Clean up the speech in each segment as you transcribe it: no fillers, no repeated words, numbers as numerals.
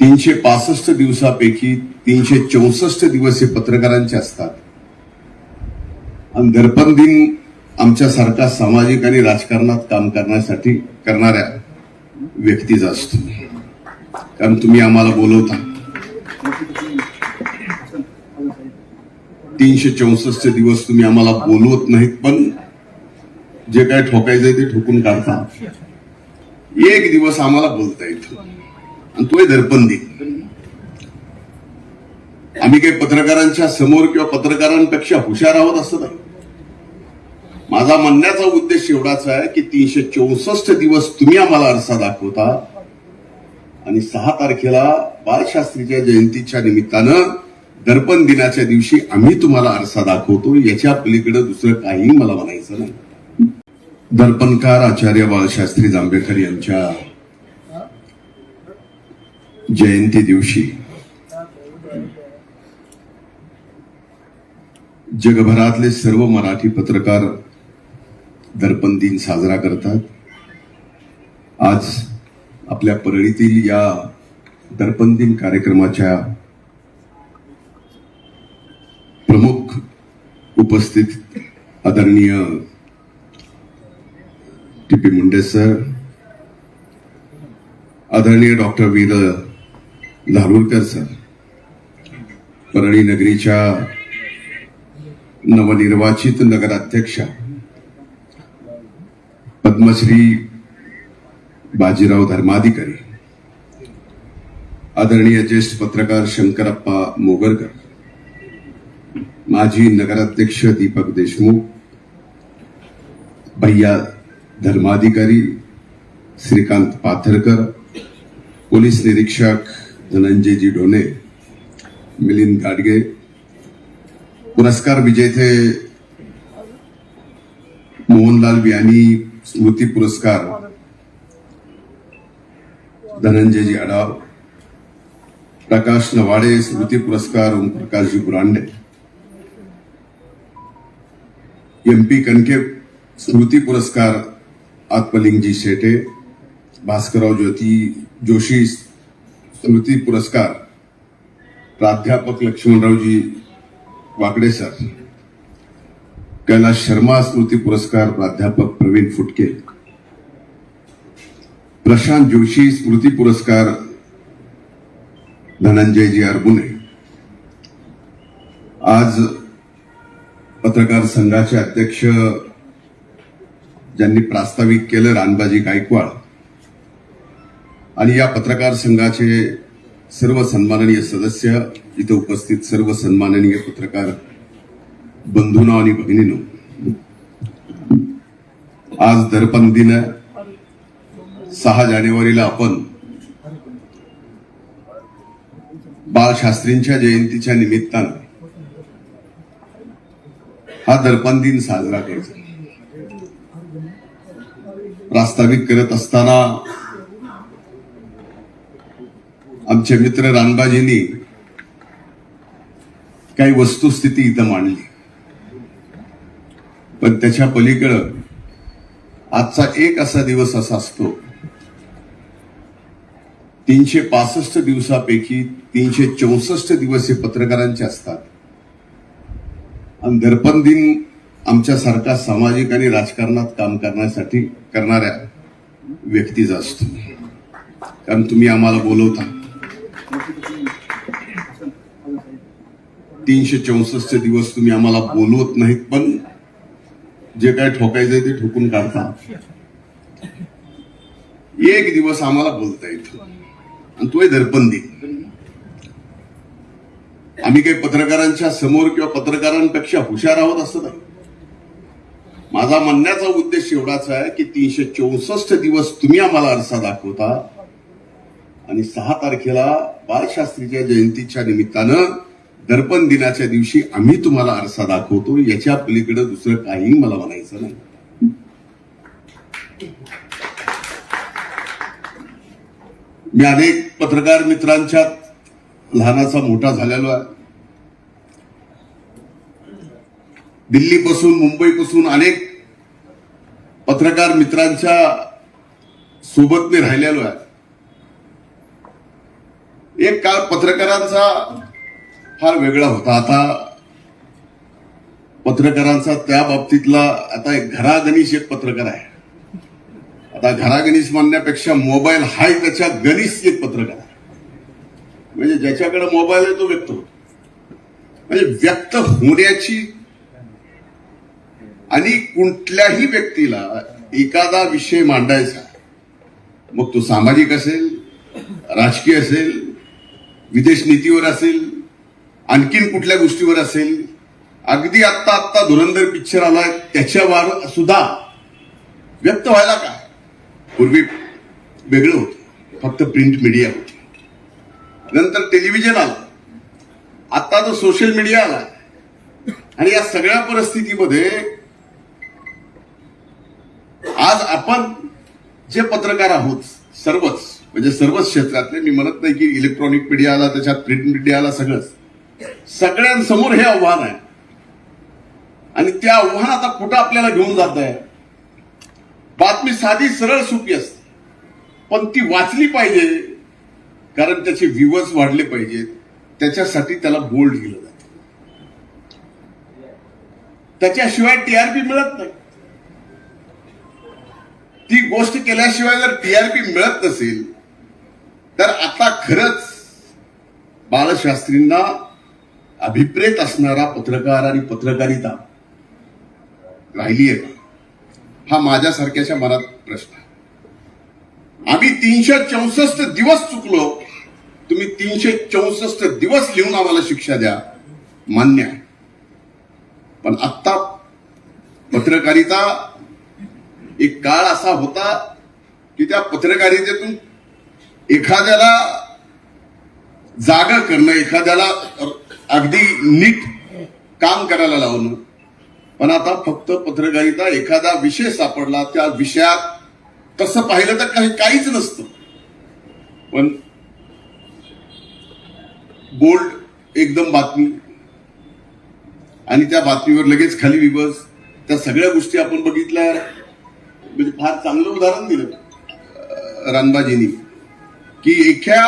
365 दिवसापैकी 364 दिवस हे पत्रकारांचे असतात आणि दर्पण दिन आमच्यासारखा सामाजिक आणि राजकारणात काम करण्यासाठी करणाऱ्या व्यक्तीचा असतो. कारण तुम्ही आम्हाला बोलवता 364 दिवस तुम्ही आम्हाला बोलवत नाहीत, पण जे काय ठोकायचंय ते ठोकून काढता. एक दिवस आम्हाला बोलता येतो आणि तो आहे दर्पण दिन. आम्ही काही पत्रकारांच्या समोर किंवा पत्रकारांपेक्षा हुशार आहोत असं नाही. माझा म्हणण्याचा उद्देश एवढाच आहे की 364 दिवस तुम्ही आम्हाला आरसा दाखवता आणि 6 तारखेला बाळशास्त्रीच्या जयंतीच्या निमित्तानं दर्पण दिनाच्या दिवशी आम्ही तुम्हाला आरसा दाखवतो. याच्या पलीकडे दुसरं काही मला म्हणायचं नाही. दर्पणकार आचार्य बाळशास्त्री जांभेकर यांच्या जयंती दिवशी जगभरातले सर्व मराठी पत्रकार दर्पण दिन साजरा करतात. आज आपल्या परळीतील या दर्पण दिन कार्यक्रमाच्या प्रमुख उपस्थित आदरणीय टी.पी. मुंडे सर, आदरणीय डॉक्टर वीर लालूरकर सर, परळी नगरीच्या नवनिर्वाचित नगराध्यक्षा पद्मश्री बाजीराव धर्माधिकारी, आदरणीय ज्येष्ठ पत्रकार शंकरप्पा मोगरकर, माजी नगराध्यक्ष दीपक देशमुख, भैया धर्माधिकारी श्रीकांत पाथरकर, पोलीस निरीक्षक धनंजयजी ढोणे, मिलिंद गाडगे, पुरस्कार विजेते मोहनलाल व्यानी स्मृती पुरस्कार धनंजयजी अडाव, प्रकाश नवाडे स्मृती पुरस्कार ओमप्रकाशजी बुरांडे, MP कनके स्मृती पुरस्कार आत्मलिंगजी शेटे, भास्करराव ज्योती जोशी स्मृती पुरस्कार प्राध्यापक लक्ष्मणरावजी वाकडे सर, कैलाश शर्मा स्मृती पुरस्कार प्राध्यापक प्रवीण फुटके, प्रशांत जोशी स्मृती पुरस्कार धनंजयजी अरबुने. आज पत्रकार संघाचे अध्यक्ष ज्यांनी प्रास्ताविक केलं रानबाजी गायकवाड आणि या पत्रकार संघाचे सर्व सन्माननीय सदस्य, इथे उपस्थित सर्व सन्माननीय पत्रकार बंधूंनो आणि भगिनींनो, आज दर्पण दिन 6 जानेवारीला आपण बाळशास्त्रींच्या जयंतीच्या निमित्तानं हा दर्पण दिन साजरा करायचा. प्रास्ताविक करत असताना आमचे मित्र रानबाजींनी काही वस्तुस्थिती इथं मांडली, पण त्याच्या पलीकडं आजचा एक असा दिवस असा असतो, 365 दिवसापैकी 364 दिवस हे पत्रकारांचे असतात आणि दर्पण दिन आमच्यासारखा सामाजिक आणि राजकारणात काम करण्यासाठी करणाऱ्या व्यक्तीचा असतो. कारण तुम्ही आम्हाला बोलवता 364 दिवस तुम्ही आम्हाला बोलवत नाहीत, पण जे काय ठोकायचंय ते ठोकून काढता. एक दिवस आम्हाला बोलता येतो आणि तो आहे दर्पण दिन. आम्ही काही पत्रकारांच्या समोर किंवा पत्रकारांपेक्षा हुशार आहोत असं नाही. माझा म्हणण्याचा उद्देश एवढाच आहे की 364 दिवस तुम्ही आम्हाला आरसा दाखवता आणि 6 तारखेला बाळशास्त्रीच्या जयंतीच्या निमित्तानं दर्पण दिनाच्या दिवशी आम्ही तुम्हाला आरसा दाखवतो. याच्या पलीकडे दुसरं काही मला म्हणायचं नाही. मी अनेक पत्रकार मित्रांच्या लहानाचा मोठा झालेलो आहे. दिल्लीपासून मुंबईपासून अनेक पत्रकार मित्रांच्या सोबत मी राहिलेलो आहे. एक काळ पत्रकारांचा फार वेगळा होता. आता पत्रकारांचा त्या बाबतीतला आता एक घरागणिश एक पत्रकार आहे. आता घरागणिश म्हणण्यापेक्षा मोबाईल हाय त्याच्या गणिश एक पत्रकार आहे. म्हणजे ज्याच्याकडे मोबाईल आहे तो व्यक्त होतो. म्हणजे व्यक्त होण्याची आणि कुठल्याही व्यक्तीला एखादा विषय मांडायचा, मग तो सामाजिक असेल, राजकीय असेल, विदेश नीतीवर असेल, आणखीन कुठल्या गोष्टीवर असेल, अगदी आत्ता धुरंधर पिक्चर आलाय त्याच्यावर सुद्धा व्यक्त व्हायला काय. पूर्वी वेगळं होतं, फक्त प्रिंट मीडिया होती, नंतर टेलिव्हिजन आलं, आता तो सोशल मीडिया आला. आणि या सगळ्या परिस्थितीमध्ये आज आपण जे पत्रकार आहोत सर्वच, म्हणजे सर्वच क्षेत्रातले, मी म्हणत नाही की इलेक्ट्रॉनिक मीडिया आला त्याच्यात प्रिंट मीडिया आला, सगळ्यांसमोर हे आव्हान आहे. आणि त्या आव्हान आता कुठं आपल्याला घेऊन जात आहे. बातमी साधी सरळ सोपी असते, पण ती वाचली पाहिजे, कारण त्याचे व्ह्यूअर्स वाढले पाहिजेत. त्याच्यासाठी त्याला बोल्ड केलं जातं. त्याच्याशिवाय टीआरपी मिळत नाही. ती गोष्ट केल्याशिवाय जर टीआरपी मिळत नसेल तर आता खरंच बाळशास्त्रींना अभिप्रेत असणारा पत्रकार आणि पत्रकारिता राहिली आहे का, हा माझ्यासारख्याच्या मनात प्रश्न आहे. आम्ही 364 दिवस चुकलो, तुम्ही 364 दिवस लिहून आम्हाला शिक्षा द्या, मान्य आहे. पण आत्ता पत्रकारिता, एक काळ असा होता की त्या पत्रकारितेतून एखाद्याला जागा करणं, एखाद्याला अगदी नीट काम करायला लावणं. पण आता फक्त पत्रकारिता, एखादा विषय सापडला, त्या विषयात तसं पाहिलं तर काहीच नसतं, पण बोल्ड एकदम बातमी आणि त्या बातमीवर लगेच खाली विबस, त्या सगळ्या गोष्टी आपण बघितल्या. म्हणजे फार चांगलं उदाहरण दिलं रानबाजींनी की एका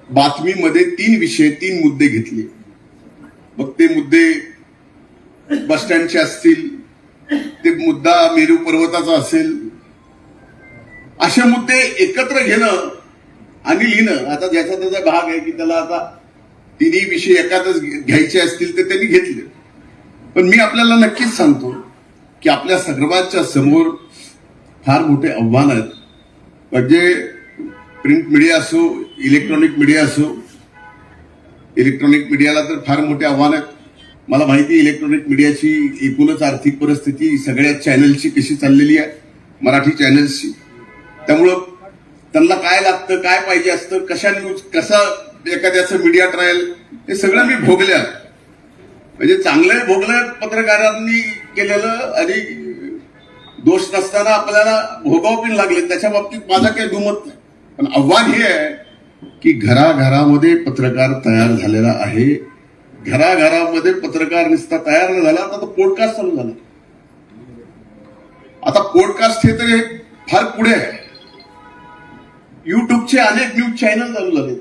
बातमीमध्ये 3 विषय, 3 मुद्दे घेतले. मग ते मुद्दे बस स्टँडचे असतील, ते मुद्दा मेरू पर्वताचा असेल, असे मुद्दे एकत्र घेणं आणि लिहिणं. आता ज्याचा त्याचा भाग आहे की त्याला आता 3 विषय एकातच घ्यायचे असतील तर त्यांनी घेतले. पण मी आपल्याला नक्कीच सांगतो की आपल्या सर्वांच्या समोर फार मोठे आव्हान आहेत. म्हणजे प्रिंट मीडिया असो, इलेक्ट्रॉनिक मीडिया असो. इलेक्ट्रॉनिक मीडियाला तर फार मोठे आव्हान आहेत. मला माहिती आहे इलेक्ट्रॉनिक मीडियाची एकूणच आर्थिक परिस्थिती सगळ्या चॅनलची कशी चाललेली आहे, मराठी चॅनल्सची. त्यामुळं त्यांना काय लागतं, काय पाहिजे असतं, कशा न्यूज, कसा एखाद्याचं मीडिया ट्रायल, हे सगळं मी भोगलं. म्हणजे चांगलं भोगलं पत्रकारांनी केलेलं, आणि दोष नसताना आपल्याला भोगावं पण लागले, त्याच्या बाबतीत माझा काही दुमत नाही. पण आव्हान हे आहे की घराघरामध्ये पत्रकार तयार झालेला आहे. घराघरामध्ये पत्रकार नुसता तयार न झाला, आता पॉडकास्ट चालू झाला. आता पॉडकास्ट हे तर फार पुढे आहे. युट्यूबचे अनेक न्यूज चॅनल चालू झाले.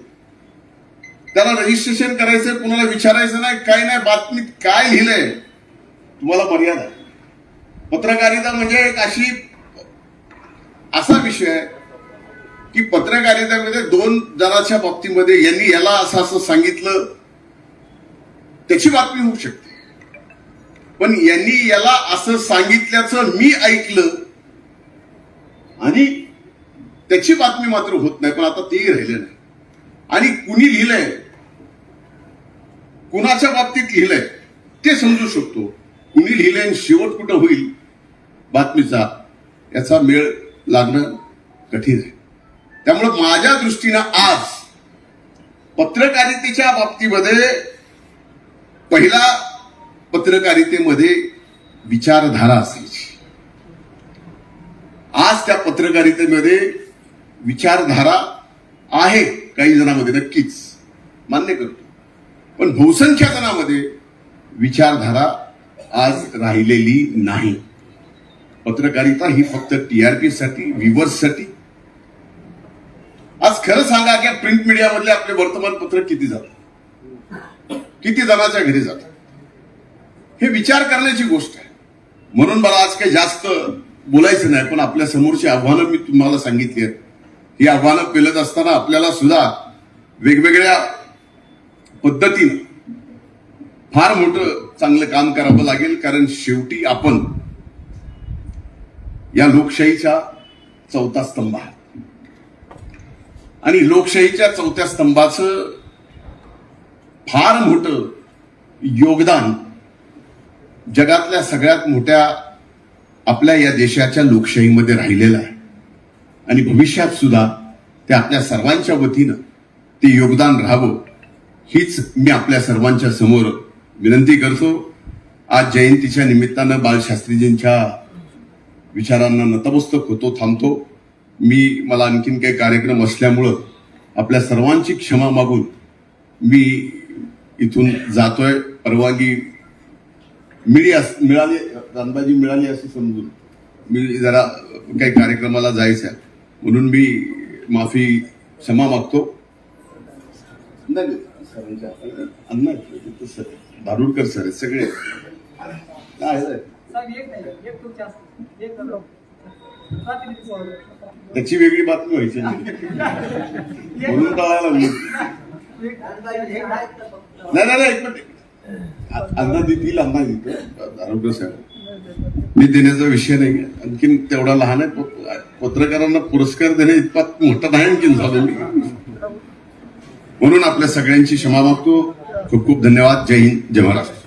त्याला रजिस्ट्रेशन करायचं, कुणाला विचारायचं नाही, काय नाही, बातमीत काय लिहिलंय तुम्हाला मर्यादा आहे. पत्रकारिता म्हणजे एक असा विषय आहे की पत्रकारितेमध्ये 2 जणांच्या बाबतीमध्ये यांनी याला असं सांगितलं, त्याची बातमी होऊ शकते. पण यांनी याला असं सांगितल्याचं मी ऐकलं आणि त्याची बातमी मात्र होत नाही. पण आता तेही राहिलं नाही. आणि कुणी लिहिलंय, कुणाच्या बाबतीत लिहिलंय ते समजू शकतो. कुणी लिहिलंय, शेवट कुठं होईल बातमीचा, याचा मेळ लागणं कठीण आहे. त्यामुळे माझ्या दृष्टीनं आज पत्रकारितेच्या बाबतीमध्ये पहिला पत्रकारितेमध्ये विचारधारा असायची. आज त्या पत्रकारितेमध्ये विचारधारा आहे काही जणांमध्ये, नक्कीच मान्य करतो. पण बहुसंख्य जणांमध्ये विचारधारा आज राहिलेली नाही. पत्रकारिता ही फक्त टीआरपी साठी, व्ह्यूअर्स साठी, आज खरं सांगा की प्रिंट मीडियामधले आपले वर्तमानपत्र किती जातात, किती जणांच्या घरी जातात, हे विचार करण्याची गोष्ट आहे. म्हणून मला आज काही जास्त बोलायचं नाही, पण आपल्या समोरची आव्हानं मी तुम्हाला सांगितली आहेत. ही आव्हानं पेलत असताना आपल्याला सुद्धा वेगवेगळ्या पद्धतीनं फार मोठं चांगलं काम करावं लागेल. कारण शेवटी आपण या लोकशाहीचा चौथा स्तंभ आहे आणि लोकशाहीच्या चौथ्या स्तंभाचं फार मोठं योगदान जगातल्या सगळ्यात मोठ्या आपल्या या देशाच्या लोकशाहीमध्ये राहिलेलं आहे आणि भविष्यात सुद्धा ते आपल्या सर्वांच्या वतीनं ते योगदान राहावं हीच मी आपल्या सर्वांच्या समोर विनंती करतो. आज जयंतीच्या निमित्तानं बाळशास्त्रीजींच्या विचारांना नतमस्तक होतो, थांबतो. मला आणखीन काही कार्यक्रम असल्यामुळं आपल्या सर्वांची क्षमा मागून मी इथून जातोय. परवानगी मिळाली, रानबाजी मिळाली अशी समजून मी जरा काही कार्यक्रमाला जायचं आहे म्हणून मी क्षमा मागतो. अण्णा धारूरकर सर आहेत सगळे. त्याची वेगळी बातमी व्हायची म्हणून कळायला लागली. नाही एक मिनिट, अण्णा देतील, अण्णा देतो धारूरकर साहेब. मी देण्याचा विषय नाही, आणखीन तेवढा लहान आहे. पत्रकारांना पुरस्कार देणे इतपत मोठा नाही आणखीन झालो मी. म्हणून आपल्या सगळ्यांची क्षमा मागतो. खूप खूप धन्यवाद. जय हिंद, जय महाराष्ट्र.